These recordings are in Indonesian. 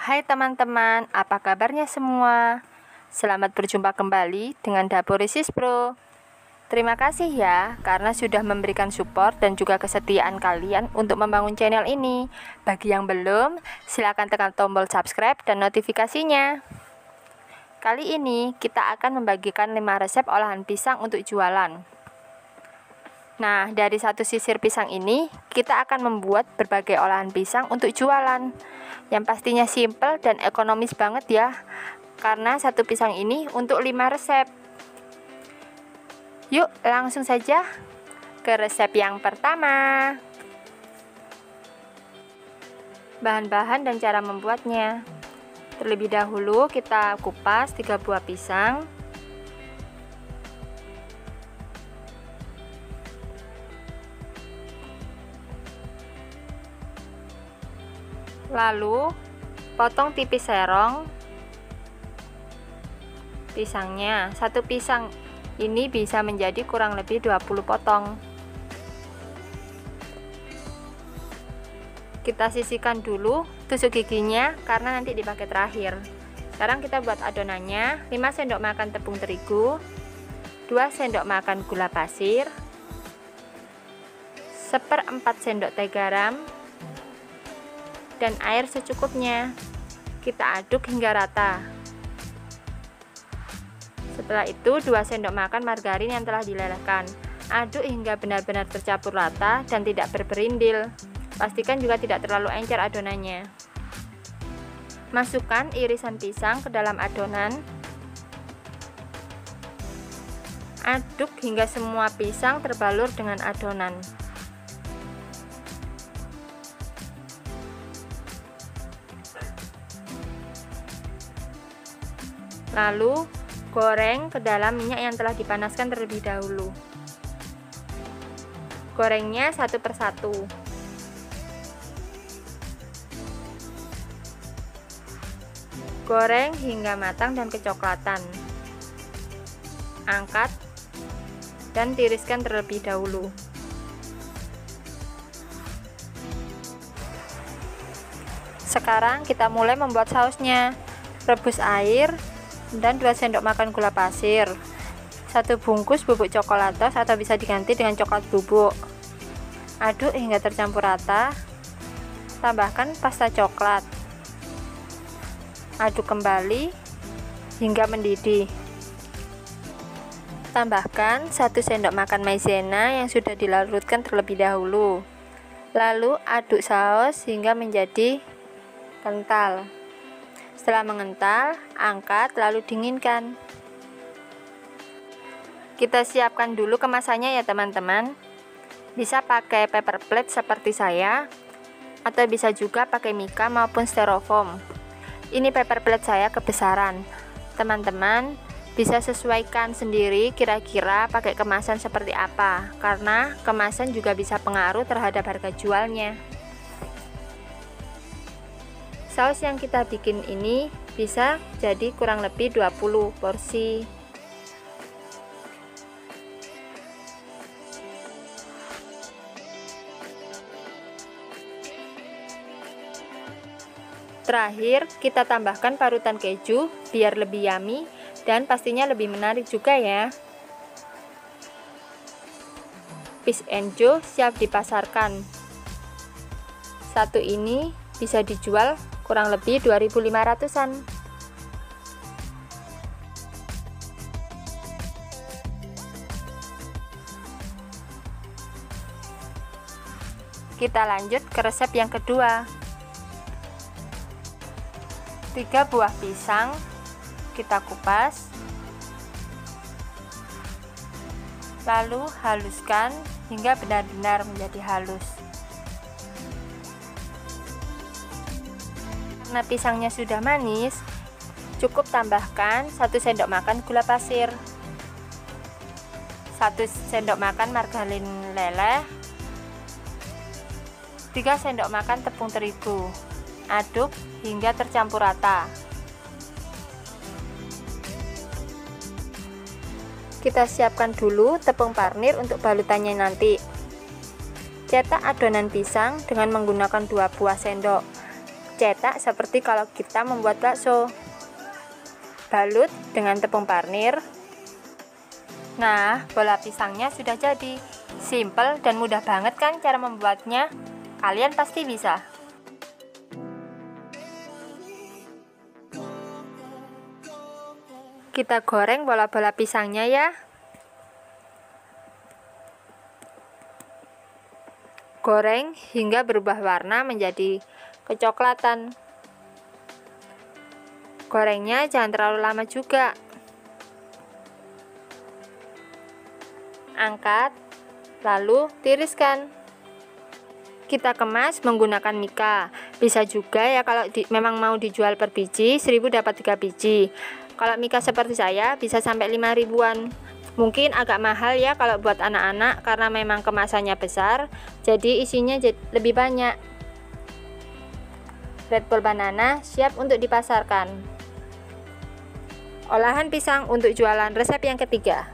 Hai teman-teman, apa kabarnya semua? Selamat berjumpa kembali dengan Dapur Risis Pro. Terima kasih ya, karena sudah memberikan support dan juga kesetiaan kalian untuk membangun channel ini. Bagi yang belum, silakan tekan tombol subscribe dan notifikasinya. Kali ini kita akan membagikan 5 resep olahan pisang untuk jualan. Nah, dari satu sisir pisang ini, kita akan membuat berbagai olahan pisang untuk jualan. Yang pastinya simple dan ekonomis banget ya, karena satu pisang ini untuk 5 resep. Yuk, langsung saja ke resep yang pertama. Bahan-bahan dan cara membuatnya. Terlebih dahulu kita kupas 3 buah pisang. Lalu potong tipis serong pisangnya. Satu pisang ini bisa menjadi kurang lebih 20 potong. Kita sisihkan dulu tusuk giginya karena nanti dipakai terakhir. Sekarang kita buat adonannya. 5 sendok makan tepung terigu, 2 sendok makan gula pasir, 1/4 sendok teh garam, dan air secukupnya. Kita aduk hingga rata. Setelah itu 2 sendok makan margarin yang telah dilelehkan. Aduk hingga benar-benar tercampur rata dan tidak berberindil. Pastikan juga tidak terlalu encer adonannya. Masukkan irisan pisang ke dalam adonan. Aduk hingga semua pisang terbalur dengan adonan. Lalu goreng ke dalam minyak yang telah dipanaskan terlebih dahulu. Gorengnya satu persatu. Goreng hingga matang dan kecoklatan. Angkat dan tiriskan terlebih dahulu. Sekarang kita mulai membuat sausnya. Rebus air dan 2 sendok makan gula pasir, 1 bungkus bubuk coklatos atau bisa diganti dengan coklat bubuk. Aduk hingga tercampur rata. Tambahkan pasta coklat. Aduk kembali hingga mendidih. Tambahkan 1 sendok makan maizena yang sudah dilarutkan terlebih dahulu. Lalu aduk saus hingga menjadi kental. Setelah mengental, angkat lalu dinginkan. Kita siapkan dulu kemasannya ya teman-teman. Bisa pakai paper plate seperti saya, atau bisa juga pakai mika maupun styrofoam. Ini paper plate saya kebesaran. Teman-teman bisa sesuaikan sendiri kira-kira pakai kemasan seperti apa, karena kemasan juga bisa pengaruh terhadap harga jualnya. Saus yang kita bikin ini bisa jadi kurang lebih 20 porsi. Terakhir, kita tambahkan parutan keju biar lebih yummy dan pastinya lebih menarik juga ya. Fish and Joe siap dipasarkan. Satu ini bisa dijual kurang lebih 2.500-an. Kita lanjut ke resep yang kedua. 3 buah pisang kita kupas, lalu haluskan hingga benar-benar menjadi halus. Karena pisangnya sudah manis, cukup tambahkan 1 sendok makan gula pasir, 1 sendok makan margarin leleh, 3 sendok makan tepung terigu. Aduk hingga tercampur rata. Kita siapkan dulu tepung parnir untuk balutannya nanti. Cetak adonan pisang dengan menggunakan 2 buah sendok. cetak seperti kalau kita membuat bakso. Balut dengan tepung parnir. Nah, bola pisangnya sudah jadi. Simple dan mudah banget kan cara membuatnya? Kalian pasti bisa. Kita goreng bola-bola pisangnya ya. Goreng hingga berubah warna menjadi kecoklatan. Gorengnya jangan terlalu lama juga. Angkat, lalu tiriskan. Kita kemas menggunakan mika. Bisa juga ya kalau memang mau dijual per biji, 1000 dapat 3 biji. Kalau mika seperti saya bisa sampai 5 ribuan. Mungkin agak mahal ya kalau buat anak-anak karena memang kemasannya besar, jadi isinya lebih banyak. Red Bull banana siap untuk dipasarkan. Olahan pisang untuk jualan resep yang ketiga.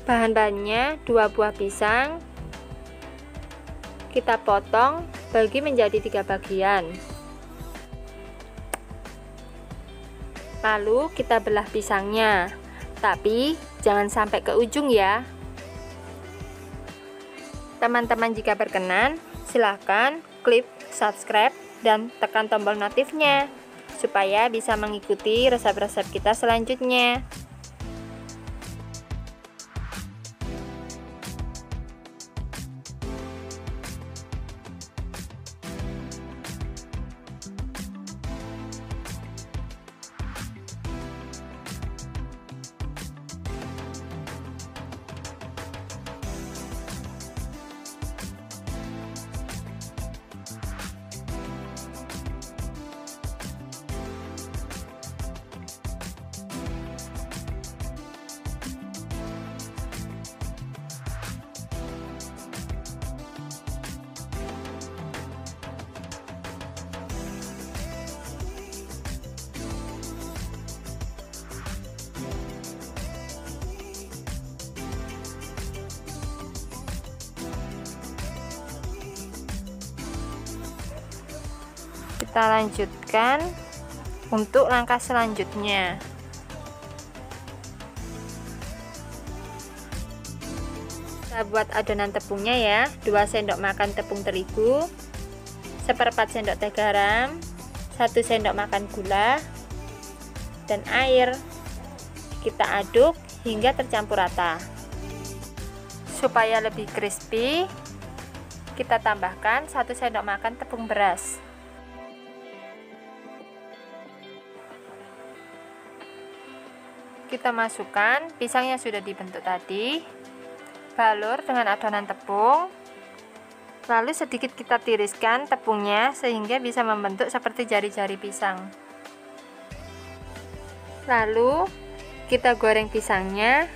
Bahan-bahannya 2 buah pisang. Kita potong bagi menjadi 3 bagian. Lalu kita belah pisangnya, tapi jangan sampai ke ujung ya. Teman-teman jika berkenan, silahkan klik subscribe dan tekan tombol notifnya, supaya bisa mengikuti resep-resep kita selanjutnya. Kita lanjutkan untuk langkah selanjutnya. Kita buat adonan tepungnya ya. 2 sendok makan tepung terigu, 1/4 sendok teh garam, 1 sendok makan gula, dan air. Kita aduk hingga tercampur rata. Supaya lebih crispy, kita tambahkan 1 sendok makan tepung beras. Kita masukkan pisang yang sudah dibentuk tadi, balur dengan adonan tepung, lalu sedikit kita tiriskan tepungnya sehingga bisa membentuk seperti jari-jari pisang. Lalu kita goreng pisangnya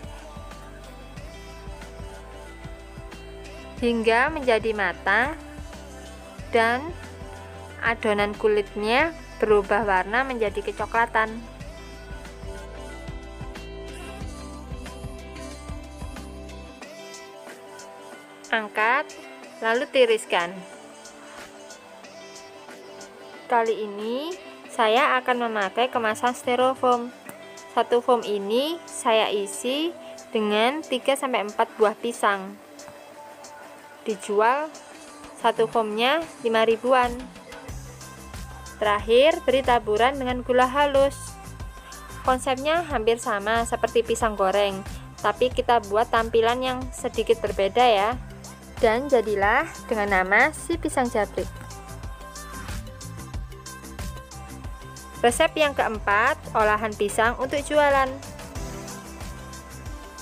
hingga menjadi matang dan adonan kulitnya berubah warna menjadi kecoklatan. Angkat, lalu tiriskan. Kali ini saya akan memakai kemasan styrofoam. 1 foam ini saya isi dengan 3-4 buah pisang. Dijual 1 foamnya 5 ribuan. Terakhir, beri taburan dengan gula halus. Konsepnya hampir sama seperti pisang goreng, tapi kita buat tampilan yang sedikit berbeda ya. Dan jadilah dengan nama si pisang jabrik. Resep yang keempat, olahan pisang untuk jualan.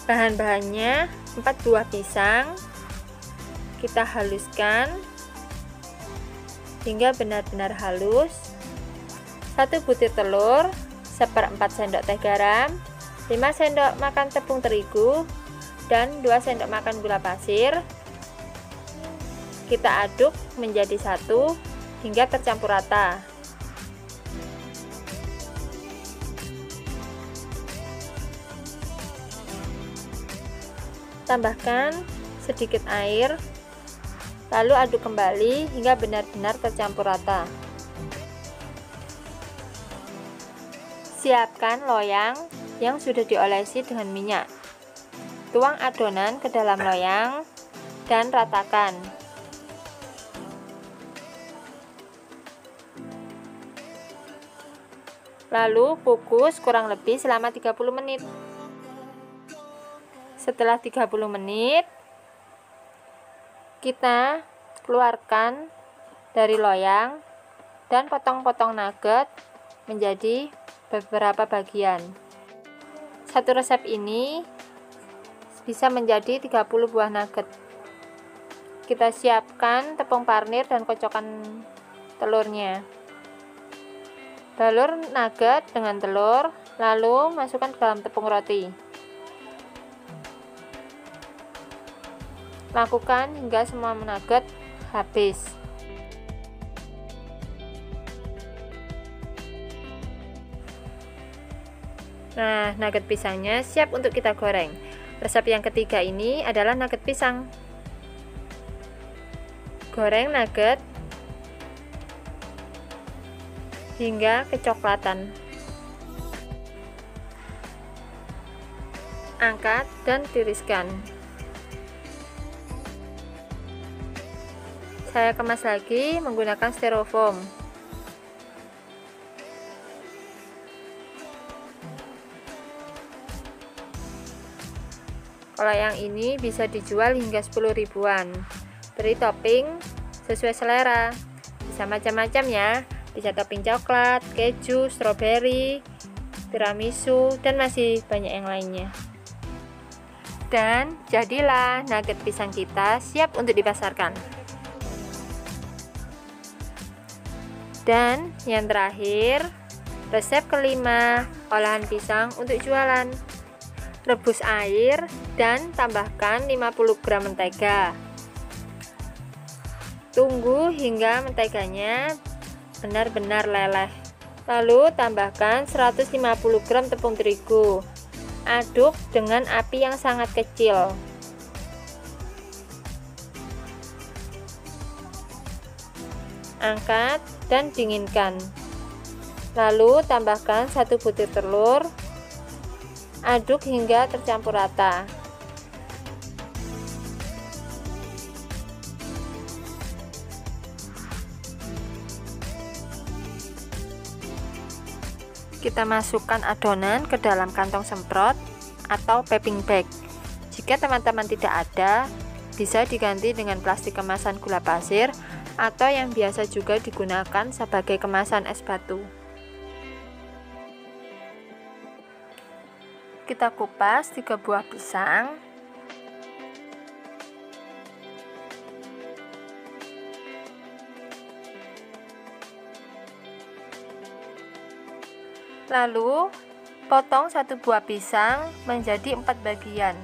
Bahan-bahannya 4 buah pisang. Kita haluskan hingga benar-benar halus. 1 butir telur, 1/4 sendok teh garam, 5 sendok makan tepung terigu, dan 2 sendok makan gula pasir. Kita aduk menjadi satu hingga tercampur rata. Tambahkan sedikit air, lalu aduk kembali hingga benar-benar tercampur rata. Siapkan loyang yang sudah diolesi dengan minyak. Tuang adonan ke dalam loyang dan ratakan. Lalu kukus kurang lebih selama 30 menit. Setelah 30 menit, kita keluarkan dari loyang dan potong-potong nugget menjadi beberapa bagian. Satu resep ini bisa menjadi 30 buah nugget. Kita siapkan tepung parnir dan kocokan telurnya. Balur nugget dengan telur, lalu masukkan ke dalam tepung roti. Lakukan hingga semua nugget habis. Nah, nugget pisangnya siap untuk kita goreng. Resep yang ketiga ini adalah nugget pisang. Goreng nugget hingga kecoklatan. Angkat dan tiriskan. Saya kemas lagi menggunakan styrofoam. Kalau yang ini bisa dijual hingga 10 ribuan. Beri topping sesuai selera. Bisa macam-macam ya. Bisa topping coklat, keju, stroberi, tiramisu, dan masih banyak yang lainnya. Dan jadilah nugget pisang kita siap untuk dipasarkan. Dan yang terakhir, resep kelima, olahan pisang untuk jualan. Rebus air dan tambahkan 50 gram mentega. Tunggu hingga menteganya benar-benar leleh. Lalu tambahkan 150 gram tepung terigu. Aduk dengan api yang sangat kecil. Angkat dan dinginkan. Lalu tambahkan 1 butir telur. Aduk hingga tercampur rata. Kita masukkan adonan ke dalam kantong semprot atau piping bag. Jika teman-teman tidak ada, bisa diganti dengan plastik kemasan gula pasir atau yang biasa juga digunakan sebagai kemasan es batu. Kita kupas 3 buah pisang. Lalu potong 1 buah pisang menjadi 4 bagian.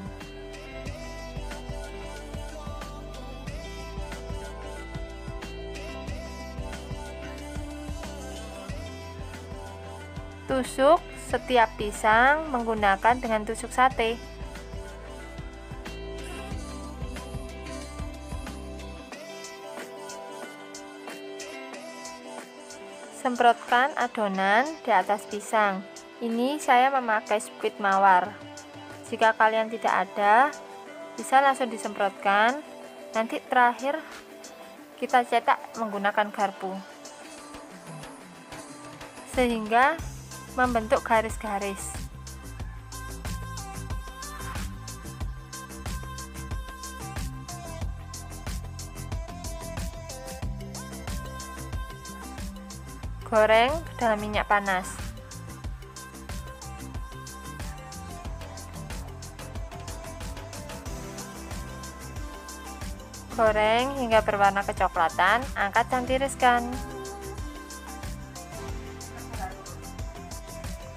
Tusuk setiap pisang menggunakan dengan tusuk sate. Semprotkan adonan di atas pisang. Ini saya memakai split mawar. Jika kalian tidak ada, bisa langsung disemprotkan. Nanti terakhir kita cetak menggunakan garpu, sehingga membentuk garis-garis. Goreng dalam minyak panas. Goreng hingga berwarna kecoklatan, angkat dan tiriskan.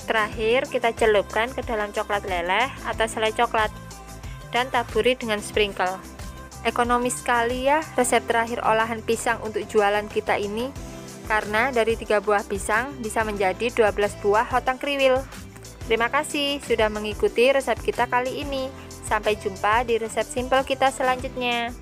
Terakhir, kita celupkan ke dalam coklat leleh atau selai coklat dan taburi dengan sprinkle. Ekonomis sekali ya resep terakhir olahan pisang untuk jualan kita ini, karena dari 3 buah pisang bisa menjadi 12 buah hotang kriwil. Terima kasih sudah mengikuti resep kita kali ini. Sampai jumpa di resep simple kita selanjutnya.